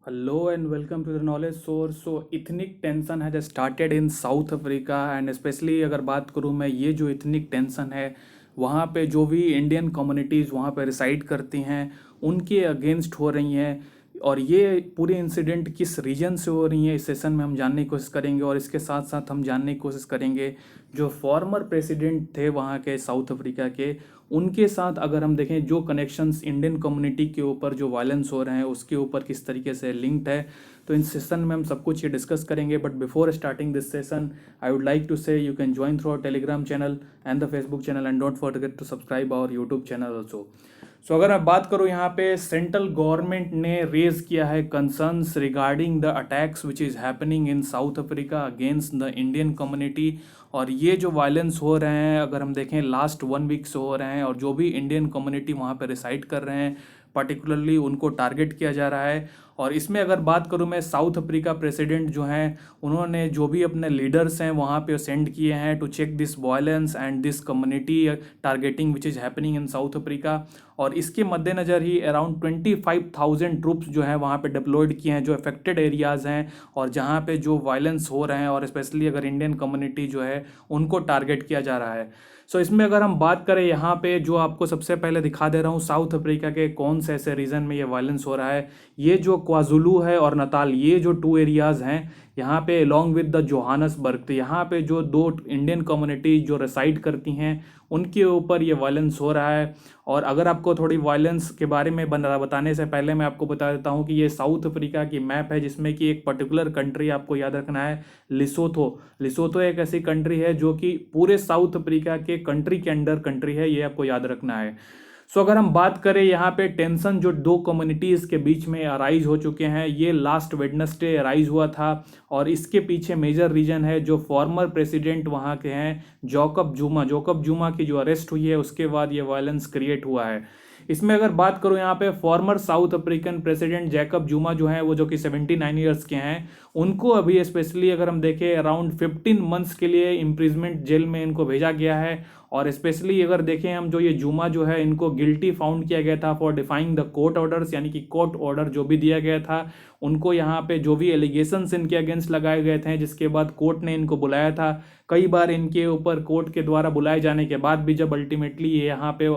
Hello and welcome to the Knowledge Source. Ethnic tension है started in South Africa and specially अगर बात करूँ मैं, ये जो इथनिक टेंशन है वहाँ पे जो भी इंडियन कम्युनिटीज़ वहाँ पे रिसाइड करती हैं उनके अगेंस्ट हो रही हैं। और ये पूरे इंसिडेंट किस रीजन से हो रही हैं इस सेशन में हम जानने की कोशिश करेंगे। और इसके साथ साथ हम जानने की कोशिश करेंगे जो फॉर्मर प्रेसिडेंट थे वहाँ के साउथ अफ्रीका के, उनके साथ अगर हम देखें जो कनेक्शंस इंडियन कम्युनिटी के ऊपर जो वायलेंस हो रहे हैं उसके ऊपर किस तरीके से लिंक्ड है। तो इन सेशन में हम सब कुछ ये डिस्कस करेंगे। But before starting this session I would like to say you can join through our Telegram channel and the Facebook channel and don't forget to subscribe our YouTube channel also. So अगर मैं बात करूं, यहाँ पे central government ने raise किया है concerns regarding the attacks which is happening in South Africa against the Indian community. और ये जो वायलेंस हो रहे हैं अगर हम देखें लास्ट 1 वीक से हो रहे हैं, और जो भी इंडियन कम्युनिटी वहाँ पे रिसाइड कर रहे हैं पर्टिकुलरली उनको टारगेट किया जा रहा है। और इसमें अगर बात करूं मैं, साउथ अफ्रीका प्रेसिडेंट जो हैं उन्होंने जो भी अपने लीडर्स हैं वहाँ पे सेंड किए हैं to check this violence and this community targeting which is happening in South Africa. और इसके मद्देनज़र ही अराउंड 25,000 ट्रूप्स जो हैं वहाँ पे डिप्लॉयड किए हैं जो अफेक्टेड एरियाज़ हैं और जहाँ पे जो वायलेंस हो रहे हैं, और स्पेशली अगर इंडियन कम्युनिटी जो है उनको टारगेट किया जा रहा है। सो इसमें अगर हम बात करें, यहाँ पे जो आपको सबसे पहले दिखा दे रहा हूँ साउथ अफ्रीका के कौन से ऐसे रीजन में ये वायलेंस हो रहा है। ये जो क्वाजुलू है और नताल, ये जो 2 एरियाज़ हैं यहाँ पे अलॉन्ग विद द जोहानसबर्ग, तो यहाँ पे जो 2 इंडियन कम्युनिटी जो रिसाइड करती हैं उनके ऊपर ये वायलेंस हो रहा है। और अगर आपको थोड़ी वायलेंस के बारे में बताने से पहले मैं आपको बता देता हूँ कि ये साउथ अफ्रीका की मैप है जिसमें कि एक पर्टिकुलर कंट्री आपको याद रखना है, लिसोथो। लिसोथो एक ऐसी कंट्री है जो कि पूरे साउथ अफ्रीका के कंट्री के अंडर कंट्री है, ये आपको याद रखना है। सो अगर हम बात करें यहाँ पे टेंशन जो 2 कम्युनिटीज़ के बीच में अराइज हो चुके हैं, ये लास्ट वेडनेसडे अराइज हुआ था। और इसके पीछे मेजर रीजन है जो फॉर्मर प्रेसिडेंट वहाँ के हैं जोकब जुमा की जो अरेस्ट हुई है उसके बाद ये वायलेंस क्रिएट हुआ है। इसमें अगर बात करूं, यहाँ पे farmer south African president Jacob जुमा जो हैं वो जो कि 79 ईयर्स के हैं, उनको अभी स्पेशली अगर हम देखें अराउंड 15 मंथ्स के लिए इम्प्रिजमेंट जेल में इनको भेजा गया है। और स्पेशली अगर देखें हम, जो ये जुमा जो है इनको गिल्टी फाउंड किया गया था for defying the court orders, यानी कि कोर्ट ऑर्डर जो भी दिया गया था उनको यहाँ पे जो भी एलिगेशंस इनके अगेंस्ट लगाए गए थे जिसके बाद कोर्ट ने इनको बुलाया था। कई बार इनके ऊपर कोर्ट के द्वारा बुलाए जाने के बाद भी जब अल्टीमेटली ये यहाँ पे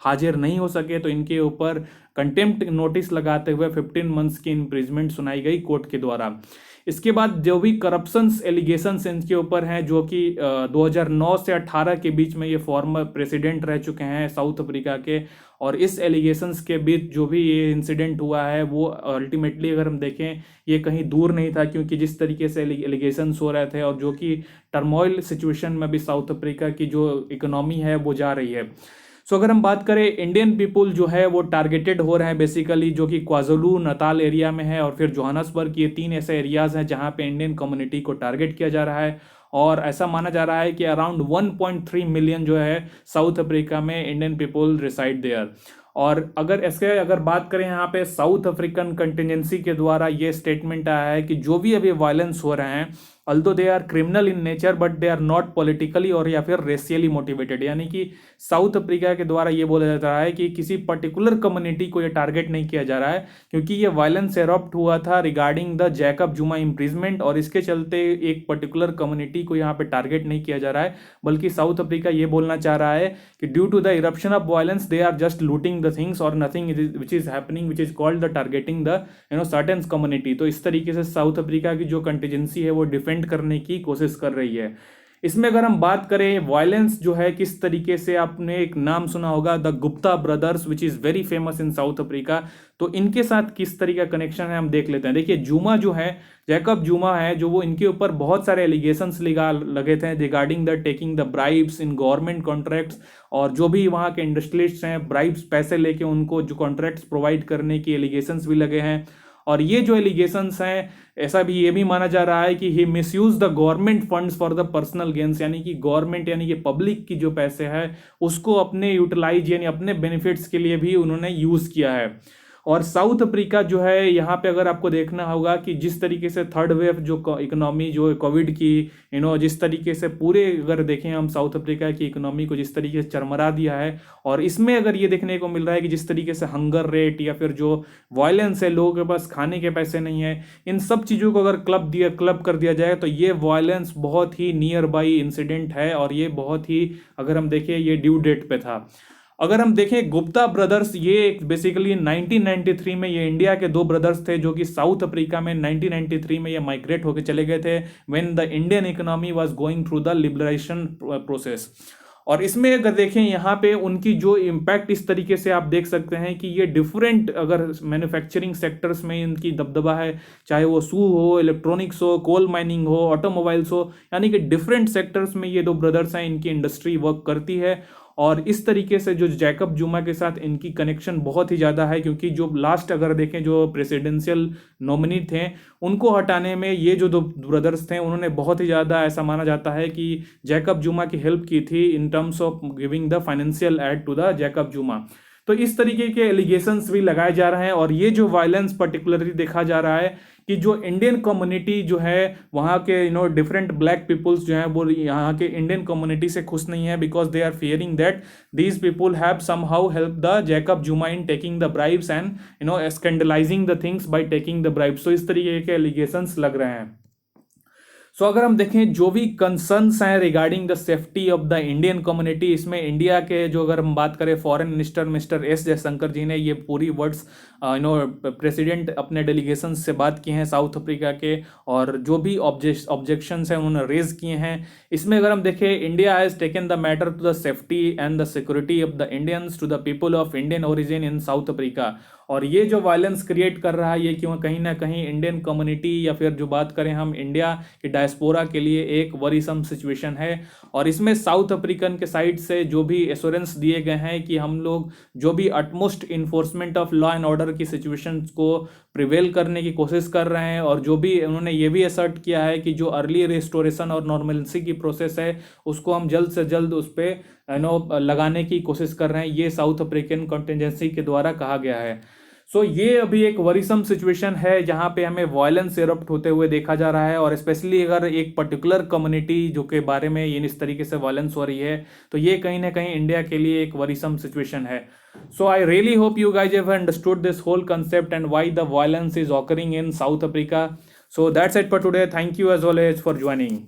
हाजिर नहीं हो सके तो इनके ऊपर कंटेम्प्ट नोटिस लगाते हुए 15 मंथ्स की इम्प्रिजमेंट सुनाई गई कोर्ट के द्वारा। इसके बाद जो भी करप्शंस एलिगेशंस इनके ऊपर हैं, जो कि 2009 से 18 के बीच में ये फॉर्मर प्रेसिडेंट रह चुके हैं साउथ अफ्रीका के। और इस एलिगेशंस के बीच जो भी ये इंसिडेंट हुआ है वो अल्टीमेटली अगर हम देखें ये कहीं दूर नहीं था, क्योंकि जिस तरीके से एलिगेशंस हो रहे थे और जो कि टर्मोइल सिचुएशन में भी साउथ अफ्रीका की जो इकोनॉमी है वो जा रही है। सो अगर हम बात करें, इंडियन पीपुल जो है वो टारगेटेड हो रहे हैं बेसिकली, जो कि क्वाजुलू नताल एरिया में है और फिर जोहानसबर्ग, ये 3 ऐसे एरियाज हैं जहां पे इंडियन कम्युनिटी को टारगेट किया जा रहा है। और ऐसा माना जा रहा है कि अराउंड 1.3 मिलियन जो है साउथ अफ्रीका में इंडियन पीपुल रिसाइड देयर। और अगर बात करें यहाँ पे साउथ अफ्रीकन कंटिजेंसी के द्वारा ये स्टेटमेंट आया है कि जो भी अभी वायलेंस हो रहे हैं, although they are criminal in nature but they are not politically और या फिर रेशियली मोटिवेटेड, यानी कि साउथ अफ्रीका के द्वारा ये बोला जाता है कि किसी पर्टिकुलर कम्युनिटी को ये टारगेट नहीं किया जा रहा है, क्योंकि ये वायलेंस एरप्ट हुआ था रिगार्डिंग द जैकब जुमा इम्प्रिजमेंट और इसके चलते एक पर्टिकुलर कम्युनिटी को यहाँ पे टारगेट नहीं किया जा रहा है। बल्कि साउथ अफ्रीका ये बोलना चाह रहा है कि due to the eruption of violence they are just looting the things और nothing which is happening which is called the targeting the certain community. तो इस तरीके से साउथ अफ्रीका की जो कंटिजेंसी है वो डिफेंड करने की कोशिश कर रही है। इसमें अगर हम बात करें वायलेंस जो है किस तरीके से, आपने एक नाम सुना होगा the Gupta brothers which is very famous in South Africa, तो इनके साथ किस तरीके का कनेक्शन है हम देख लेते हैं। देखिए जुमा जो है, जैकब जुमा है, जो वो इनके ऊपर बहुत सारे एलिगेशंस लगे थे regarding the taking the bribes in government contracts, और जो भी वहाँ के इंडस्ट्रियलिस्ट हैं ब्राइब्स पैसे लेके उनको जो कॉन्ट्रैक्ट्स प्रोवाइड करने की एलिगेशंस भी लगे हैं। और ये जो एलिगेशंस हैं, ऐसा भी ये भी माना जा रहा है कि he misuse the government funds for the personal gains, यानी कि गवर्नमेंट यानी कि पब्लिक की जो पैसे है उसको अपने यूटिलाइज यानी अपने बेनिफिट्स के लिए भी उन्होंने यूज किया है। और साउथ अफ्रीका जो है यहाँ पे अगर आपको देखना होगा कि जिस तरीके से थर्ड वेव जो इकोनॉमी जो कोविड की जिस तरीके से पूरे अगर देखें हम साउथ अफ्रीका की इकोनॉमी को जिस तरीके से चरमरा दिया है, और इसमें अगर ये देखने को मिल रहा है कि जिस तरीके से हंगर रेट या फिर जो वायलेंस है, लोगों के पास खाने के पैसे नहीं है, इन सब चीज़ों को अगर क्लब कर दिया जाए तो ये वायलेंस बहुत ही नियर बाई इंसिडेंट है, और ये बहुत ही अगर हम देखें ये ड्यू डेट पे था। अगर हम देखें गुप्ता ब्रदर्स, ये बेसिकली 1993 में ये इंडिया के दो ब्रदर्स थे जो कि साउथ अफ्रीका में 1993 में ये माइग्रेट होकर चले गए थे when the Indian economy was going through the liberation process. और इसमें अगर देखें यहाँ पे उनकी जो इम्पैक्ट इस तरीके से आप देख सकते हैं कि ये डिफरेंट अगर मैन्युफैक्चरिंग सेक्टर्स में इनकी दबदबा है, चाहे वो शू हो, इलेक्ट्रॉनिक्स हो, कोल माइनिंग हो, ऑटोमोबाइल्स हो, यानी कि डिफरेंट सेक्टर्स में ये दो ब्रदर्स हैं, इनकी इंडस्ट्री वर्क करती है। और इस तरीके से जो जैकब जुमा के साथ इनकी कनेक्शन बहुत ही ज़्यादा है, क्योंकि जो लास्ट अगर देखें जो प्रेसिडेंशियल नॉमिनी थे उनको हटाने में ये जो दो ब्रदर्स थे उन्होंने बहुत ही ज़्यादा, ऐसा माना जाता है कि जैकब जुमा की हेल्प की थी in terms of giving the financial aid to the Jacob Zuma. तो इस तरीके के एलिगेशंस भी लगाए जा रहे हैं, और ये जो वायलेंस पर्टिकुलरली देखा जा रहा है कि जो इंडियन कम्युनिटी जो है वहाँ के डिफरेंट ब्लैक पीपल्स जो हैं वो यहाँ के इंडियन कम्युनिटी से खुश नहीं है, because they are fearing that these people have somehow help the Jacob Zuma in taking the bribes and scandalising the things by taking the bribes. तो इस तरीके के एलिगेशंस लग रहे हैं। सो अगर हम देखें जो भी कंसर्न्स हैं regarding the safety of the Indian community, इसमें इंडिया के जो अगर हम बात करें foreign minister mister S Jaishankar ji ने ये पूरी वर्ड्स प्रेसिडेंट अपने डेलीगेशन से बात किए हैं साउथ अफ्रीका के, और जो भी ऑब्जेक्शंस हैं उन्होंने रेज किए हैं। इसमें अगर हम देखें India has taken the matter to the safety and the security of the Indians to the people of Indian origin in South Africa. और ये जो वायलेंस क्रिएट कर रहा है ये क्यों कहीं ना कहीं इंडियन कम्युनिटी या फिर जो बात करें हम इंडिया की डायस्पोरा के लिए एक वरीसम सिचुएशन है। और इसमें साउथ अफ्रीकन के साइड से जो भी एश्योरेंस दिए गए हैं कि हम लोग जो भी utmost enforcement of law and order की सिचुएशन को प्रिवेल करने की कोशिश कर रहे हैं, और जो भी उन्होंने ये भी असर्ट किया है कि जो अर्ली रेस्टोरेशन और नॉर्मलसी की प्रोसेस है उसको हम जल्द से जल्द उस पर लगाने की कोशिश कर रहे हैं, ये साउथ अफ्रीकन कॉन्टिजेंसी के द्वारा कहा गया है। सो ये अभी एक वरीसम सिचुएशन है जहाँ पे हमें वायलेंस इरप्ट होते हुए देखा जा रहा है, और स्पेशली अगर एक पर्टिकुलर कम्युनिटी जो के बारे में ये इस तरीके से वायलेंस हो रही है तो ये कहीं ना कहीं इंडिया के लिए एक वरीसम सिचुएशन है। So I really hope you guys have understood this whole concept and why the violence is occurring in South Africa. So that's it for today. Thank you as always for joining.